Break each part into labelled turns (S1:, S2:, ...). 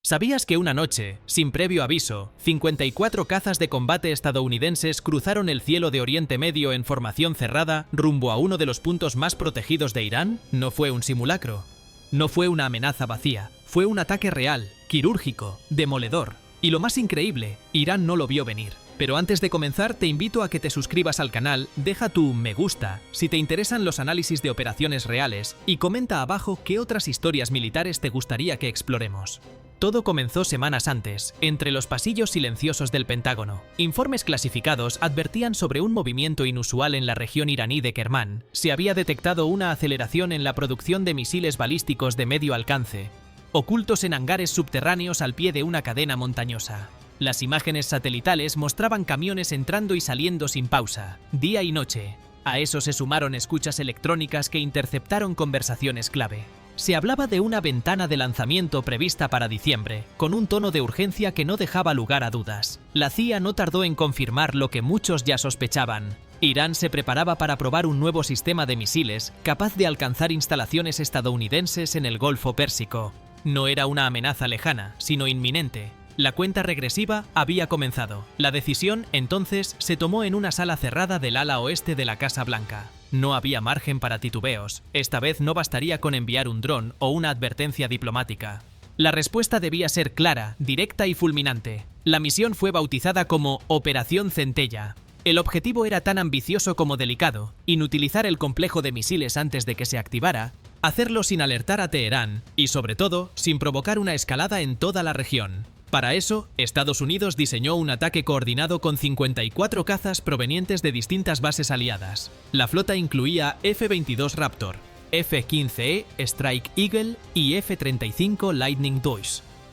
S1: ¿Sabías que una noche, sin previo aviso, 54 cazas de combate estadounidenses cruzaron el cielo de Oriente Medio en formación cerrada rumbo a uno de los puntos más protegidos de Irán? No fue un simulacro. No fue una amenaza vacía. Fue un ataque real, quirúrgico, demoledor. Y lo más increíble, Irán no lo vio venir. Pero antes de comenzar, te invito a que te suscribas al canal, deja tu me gusta si te interesan los análisis de operaciones reales y comenta abajo qué otras historias militares te gustaría que exploremos. Todo comenzó semanas antes, entre los pasillos silenciosos del Pentágono. Informes clasificados advertían sobre un movimiento inusual en la región iraní de Kermán. Se había detectado una aceleración en la producción de misiles balísticos de medio alcance, ocultos en hangares subterráneos al pie de una cadena montañosa. Las imágenes satelitales mostraban camiones entrando y saliendo sin pausa, día y noche. A eso se sumaron escuchas electrónicas que interceptaron conversaciones clave. Se hablaba de una ventana de lanzamiento prevista para diciembre, con un tono de urgencia que no dejaba lugar a dudas. La CIA no tardó en confirmar lo que muchos ya sospechaban. Irán se preparaba para probar un nuevo sistema de misiles capaz de alcanzar instalaciones estadounidenses en el Golfo Pérsico. No era una amenaza lejana, sino inminente. La cuenta regresiva había comenzado. La decisión, entonces, se tomó en una sala cerrada del ala oeste de la Casa Blanca. No había margen para titubeos. Esta vez no bastaría con enviar un dron o una advertencia diplomática. La respuesta debía ser clara, directa y fulminante. La misión fue bautizada como Operación Centella. El objetivo era tan ambicioso como delicado: inutilizar el complejo de misiles antes de que se activara, hacerlo sin alertar a Teherán y, sobre todo, sin provocar una escalada en toda la región. Para eso, Estados Unidos diseñó un ataque coordinado con 54 cazas provenientes de distintas bases aliadas. La flota incluía F-22 Raptor, F-15E Strike Eagle y F-35 Lightning II.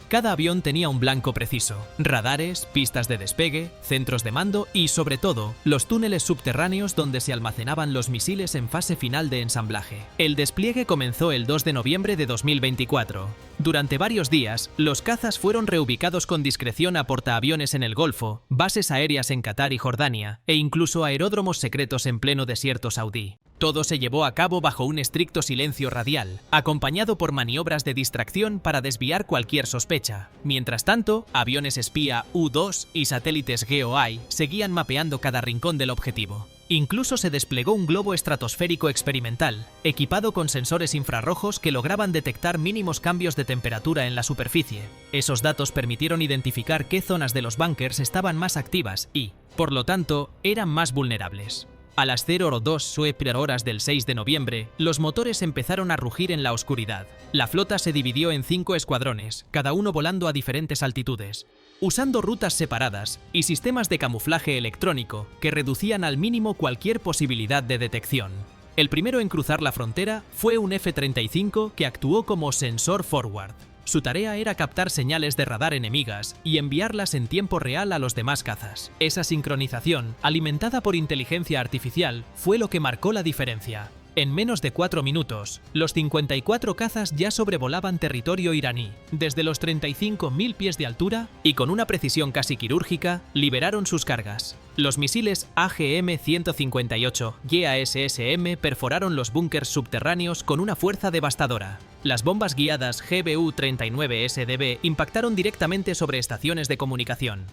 S1: Cada avión tenía un blanco preciso: radares, pistas de despegue, centros de mando y, sobre todo, los túneles subterráneos donde se almacenaban los misiles en fase final de ensamblaje. El despliegue comenzó el 2 de noviembre de 2024. Durante varios días, los cazas fueron reubicados con discreción a portaaviones en el Golfo, bases aéreas en Qatar y Jordania, e incluso aeródromos secretos en pleno desierto saudí. Todo se llevó a cabo bajo un estricto silencio radial, acompañado por maniobras de distracción para desviar cualquier sospecha. Mientras tanto, aviones espía U-2 y satélites GeoEye seguían mapeando cada rincón del objetivo. Incluso se desplegó un globo estratosférico experimental, equipado con sensores infrarrojos que lograban detectar mínimos cambios de temperatura en la superficie. Esos datos permitieron identificar qué zonas de los búnkers estaban más activas y, por lo tanto, eran más vulnerables. A las 02:02 horas del 6 de noviembre, los motores empezaron a rugir en la oscuridad. La flota se dividió en 5 escuadrones, cada uno volando a diferentes altitudes, usando rutas separadas y sistemas de camuflaje electrónico que reducían al mínimo cualquier posibilidad de detección. El primero en cruzar la frontera fue un F-35 que actuó como sensor forward. Su tarea era captar señales de radar enemigas y enviarlas en tiempo real a los demás cazas. Esa sincronización, alimentada por inteligencia artificial, fue lo que marcó la diferencia. En menos de 4 minutos, los 54 cazas ya sobrevolaban territorio iraní, desde los 35.000 pies de altura, y con una precisión casi quirúrgica, liberaron sus cargas. Los misiles AGM-158 GASSM perforaron los búnkers subterráneos con una fuerza devastadora. Las bombas guiadas GBU-39SDB impactaron directamente sobre estaciones de comunicación.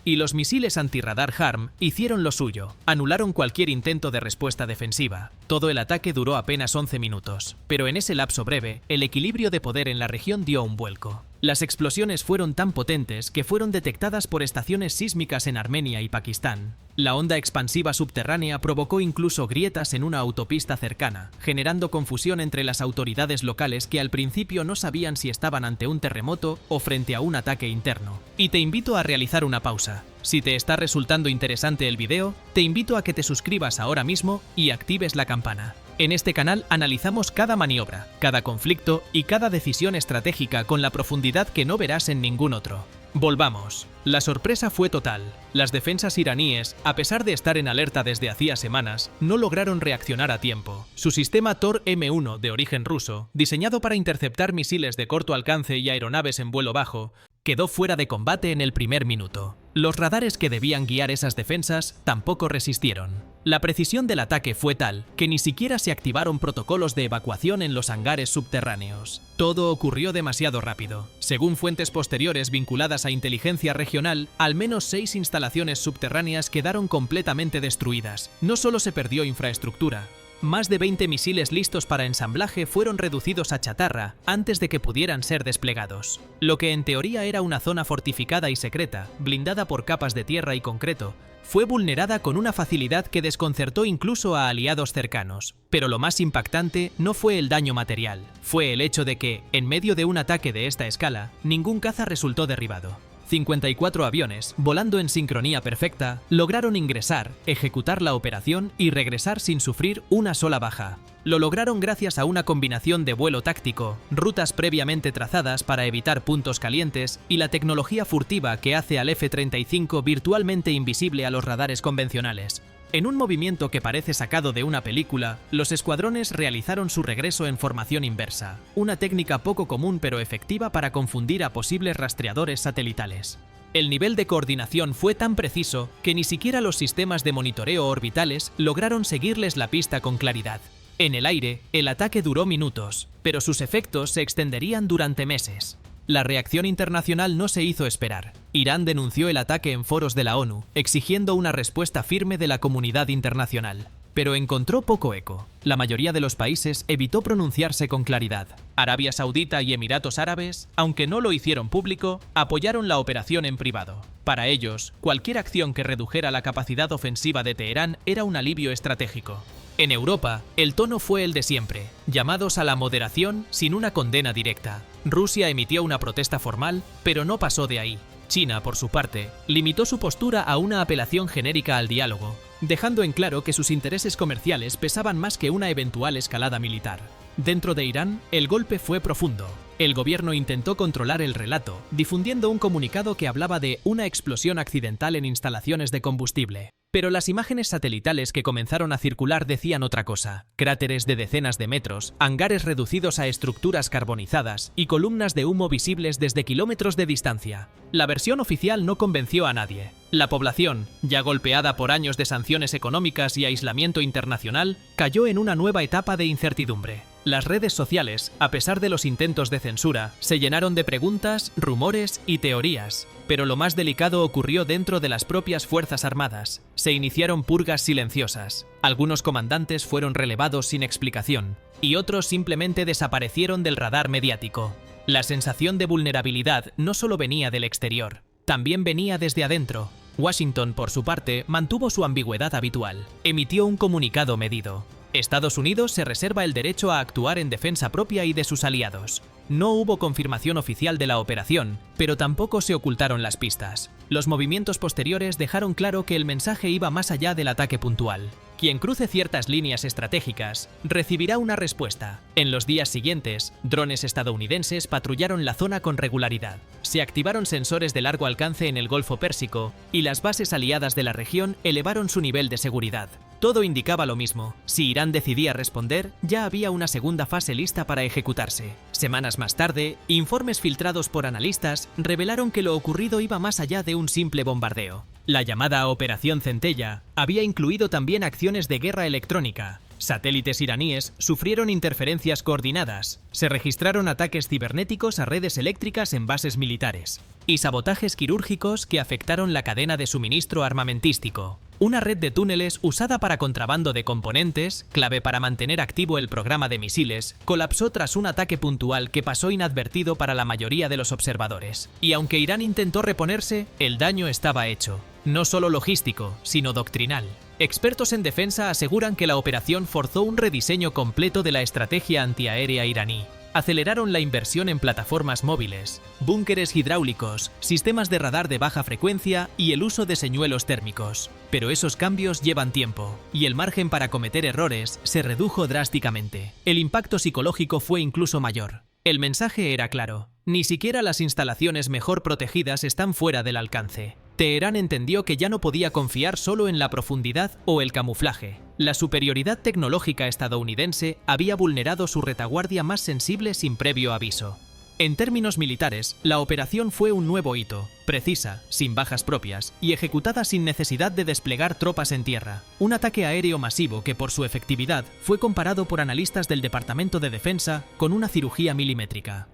S1: Y los misiles antirradar HARM hicieron lo suyo, anularon cualquier intento de respuesta defensiva. Todo el ataque duró apenas 11 minutos, pero en ese lapso breve, el equilibrio de poder en la región dio un vuelco. Las explosiones fueron tan potentes que fueron detectadas por estaciones sísmicas en Armenia y Pakistán. La onda expansiva subterránea provocó incluso grietas en una autopista cercana, generando confusión entre las autoridades locales que al principio no sabían si estaban ante un terremoto o frente a un ataque interno. Y te invito a realizar una pausa. Si te está resultando interesante el video, te invito a que te suscribas ahora mismo y actives la campana. En este canal analizamos cada maniobra, cada conflicto y cada decisión estratégica con la profundidad que no verás en ningún otro. Volvamos. La sorpresa fue total. Las defensas iraníes, a pesar de estar en alerta desde hacía semanas, no lograron reaccionar a tiempo. Su sistema Tor M1 de origen ruso, diseñado para interceptar misiles de corto alcance y aeronaves en vuelo bajo, quedó fuera de combate en el primer minuto. Los radares que debían guiar esas defensas tampoco resistieron. La precisión del ataque fue tal que ni siquiera se activaron protocolos de evacuación en los hangares subterráneos. Todo ocurrió demasiado rápido. Según fuentes posteriores vinculadas a inteligencia regional, al menos 6 instalaciones subterráneas quedaron completamente destruidas. No solo se perdió infraestructura, más de 20 misiles listos para ensamblaje fueron reducidos a chatarra antes de que pudieran ser desplegados. Lo que en teoría era una zona fortificada y secreta, blindada por capas de tierra y concreto, fue vulnerada con una facilidad que desconcertó incluso a aliados cercanos. Pero lo más impactante no fue el daño material, fue el hecho de que, en medio de un ataque de esta escala, ningún caza resultó derribado. 54 aviones, volando en sincronía perfecta, lograron ingresar, ejecutar la operación y regresar sin sufrir una sola baja. Lo lograron gracias a una combinación de vuelo táctico, rutas previamente trazadas para evitar puntos calientes y la tecnología furtiva que hace al F-35 virtualmente invisible a los radares convencionales. En un movimiento que parece sacado de una película, los escuadrones realizaron su regreso en formación inversa, una técnica poco común pero efectiva para confundir a posibles rastreadores satelitales. El nivel de coordinación fue tan preciso que ni siquiera los sistemas de monitoreo orbitales lograron seguirles la pista con claridad. En el aire, el ataque duró minutos, pero sus efectos se extenderían durante meses. La reacción internacional no se hizo esperar. Irán denunció el ataque en foros de la ONU, exigiendo una respuesta firme de la comunidad internacional. Pero encontró poco eco. La mayoría de los países evitó pronunciarse con claridad. Arabia Saudita y Emiratos Árabes, aunque no lo hicieron público, apoyaron la operación en privado. Para ellos, cualquier acción que redujera la capacidad ofensiva de Teherán era un alivio estratégico. En Europa, el tono fue el de siempre, llamados a la moderación sin una condena directa. Rusia emitió una protesta formal, pero no pasó de ahí. China, por su parte, limitó su postura a una apelación genérica al diálogo, dejando en claro que sus intereses comerciales pesaban más que una eventual escalada militar. Dentro de Irán, el golpe fue profundo. El gobierno intentó controlar el relato, difundiendo un comunicado que hablaba de una explosión accidental en instalaciones de combustible. Pero las imágenes satelitales que comenzaron a circular decían otra cosa: cráteres de decenas de metros, hangares reducidos a estructuras carbonizadas y columnas de humo visibles desde kilómetros de distancia. La versión oficial no convenció a nadie. La población, ya golpeada por años de sanciones económicas y aislamiento internacional, cayó en una nueva etapa de incertidumbre. Las redes sociales, a pesar de los intentos de censura, se llenaron de preguntas, rumores y teorías. Pero lo más delicado ocurrió dentro de las propias Fuerzas Armadas. Se iniciaron purgas silenciosas. Algunos comandantes fueron relevados sin explicación, y otros simplemente desaparecieron del radar mediático. La sensación de vulnerabilidad no solo venía del exterior, también venía desde adentro. Washington, por su parte, mantuvo su ambigüedad habitual. Emitió un comunicado medido. Estados Unidos se reserva el derecho a actuar en defensa propia y de sus aliados. No hubo confirmación oficial de la operación, pero tampoco se ocultaron las pistas. Los movimientos posteriores dejaron claro que el mensaje iba más allá del ataque puntual. Quien cruce ciertas líneas estratégicas recibirá una respuesta. En los días siguientes, drones estadounidenses patrullaron la zona con regularidad. Se activaron sensores de largo alcance en el Golfo Pérsico y las bases aliadas de la región elevaron su nivel de seguridad. Todo indicaba lo mismo. Si Irán decidía responder, ya había una segunda fase lista para ejecutarse. Semanas más tarde, informes filtrados por analistas revelaron que lo ocurrido iba más allá de un simple bombardeo. La llamada Operación Centella había incluido también acciones de guerra electrónica. Satélites iraníes sufrieron interferencias coordinadas, se registraron ataques cibernéticos a redes eléctricas en bases militares y sabotajes quirúrgicos que afectaron la cadena de suministro armamentístico. Una red de túneles usada para contrabando de componentes, clave para mantener activo el programa de misiles, colapsó tras un ataque puntual que pasó inadvertido para la mayoría de los observadores. Y aunque Irán intentó reponerse, el daño estaba hecho. No solo logístico, sino doctrinal. Expertos en defensa aseguran que la operación forzó un rediseño completo de la estrategia antiaérea iraní. Aceleraron la inversión en plataformas móviles, búnkeres hidráulicos, sistemas de radar de baja frecuencia y el uso de señuelos térmicos. Pero esos cambios llevan tiempo, y el margen para cometer errores se redujo drásticamente. El impacto psicológico fue incluso mayor. El mensaje era claro: ni siquiera las instalaciones mejor protegidas están fuera del alcance. Teherán entendió que ya no podía confiar solo en la profundidad o el camuflaje. La superioridad tecnológica estadounidense había vulnerado su retaguardia más sensible sin previo aviso. En términos militares, la operación fue un nuevo hito, precisa, sin bajas propias, y ejecutada sin necesidad de desplegar tropas en tierra. Un ataque aéreo masivo que por su efectividad fue comparado por analistas del Departamento de Defensa con una cirugía milimétrica.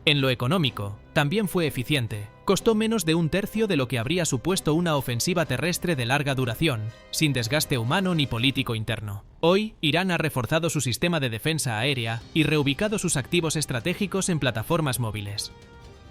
S1: En lo económico, también fue eficiente. Costó menos de un tercio de lo que habría supuesto una ofensiva terrestre de larga duración, sin desgaste humano ni político interno. Hoy, Irán ha reforzado su sistema de defensa aérea y reubicado sus activos estratégicos en plataformas móviles.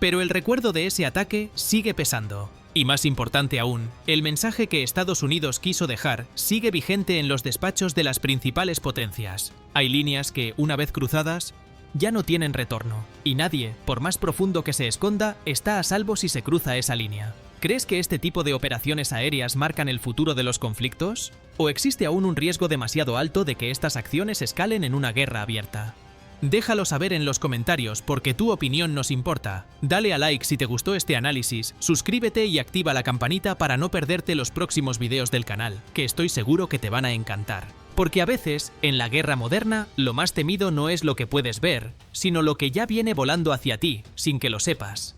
S1: Pero el recuerdo de ese ataque sigue pesando. Y más importante aún, el mensaje que Estados Unidos quiso dejar sigue vigente en los despachos de las principales potencias. Hay líneas que, una vez cruzadas, ya no tienen retorno, y nadie, por más profundo que se esconda, está a salvo si se cruza esa línea. ¿Crees que este tipo de operaciones aéreas marcan el futuro de los conflictos? ¿O existe aún un riesgo demasiado alto de que estas acciones escalen en una guerra abierta? Déjalo saber en los comentarios porque tu opinión nos importa. Dale a like si te gustó este análisis, suscríbete y activa la campanita para no perderte los próximos videos del canal, que estoy seguro que te van a encantar. Porque a veces, en la guerra moderna, lo más temido no es lo que puedes ver, sino lo que ya viene volando hacia ti, sin que lo sepas.